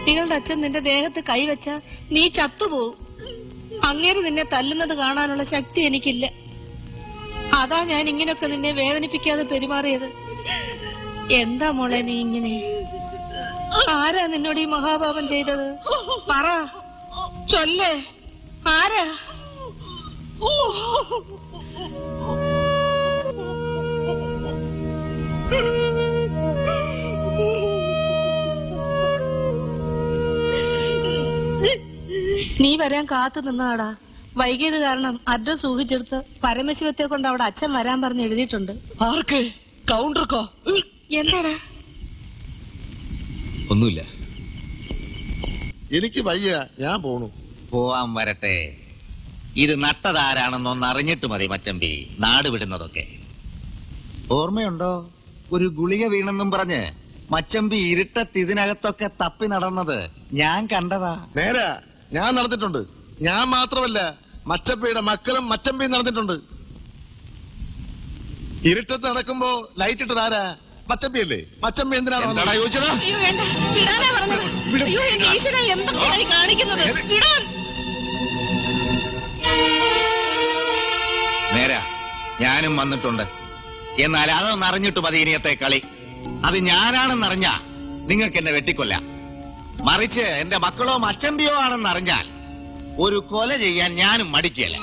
കുട്ടികളുടെ അച്ഛൻ നിന്റെ ദേഹത്ത് കൈവച്ച നീ ചത്തുപോകും. അങ്ങേര് നിന്നെ തല്ലുന്നത് കാണാനുള്ള ശക്തി എനിക്കില്ല. അതാ ഞാൻ ഇങ്ങനൊക്കെ നിന്നെ വേദനിപ്പിക്കാതെ പെരുമാറിയത്. എന്താ മോളെ നീ ഇങ്ങനെ? ആരാ നിന്നോട് ഈ മഹാപാപം ചെയ്തത്? പറ, ചൊല്ലേ, ആരാ? നീ വരാൻ കാത്തു നിന്നാടാ. വൈകിയത് കാരണം അഡ്രസ് ഊഹിച്ചെടുത്ത് പരമശിവത്തെ കൊണ്ട് അവിടെ അച്ഛൻ വരാൻ പറഞ്ഞ് എഴുതിയിട്ടുണ്ട്. ആർക്ക്? കൗണ്ടർക്കോ? എന്താടാ? ഒന്നുമില്ല. എനിക്ക് വയ്യ, ഞാൻ പോണു. പോവാൻ വരട്ടെ. ഇത് നട്ടതാരാണെന്നൊന്ന് അറിഞ്ഞിട്ട് മതി മച്ചമ്പി നാട് വിടുന്നതൊക്കെ. ഓർമ്മയുണ്ടോ ഒരു ഗുളിക വീണെന്നും പറഞ്ഞ് മച്ചമ്പി ഇരുട്ടത്ത് ഇതിനകത്തൊക്കെ തപ്പി നടന്നത് ഞാൻ കണ്ടതാ. നേരാ, ഞാൻ നടന്നിട്ടുണ്ട്. ഞാൻ മാത്രമല്ല, മച്ചമ്പിയുടെ മക്കളും മച്ചമ്പിയും നടന്നിട്ടുണ്ട്. ഇരുട്ടത്ത് നടക്കുമ്പോ ലൈറ്റ് ഇട്ടത് ആരാ? മച്ചമ്പിയല്ലേ? മച്ചമ്പി എന്തിനാണ് ചോദിച്ചത്? നേരാ, ഞാനും വന്നിട്ടുണ്ട്. എന്നാൽ അതൊന്ന് അറിഞ്ഞിട്ട് മതി ഇനിയത്തെ കളി. അത് ഞാനാണെന്നറിഞ്ഞ നിങ്ങൾക്ക് എന്നെ വെട്ടിക്കൊല്ലാം. മറിച്ച് എന്റെ മക്കളോ മച്ചമ്പിയോ ആണെന്നറിഞ്ഞാൽ ഒരു കൊല ചെയ്യാൻ ഞാനും മടിക്കല്ല.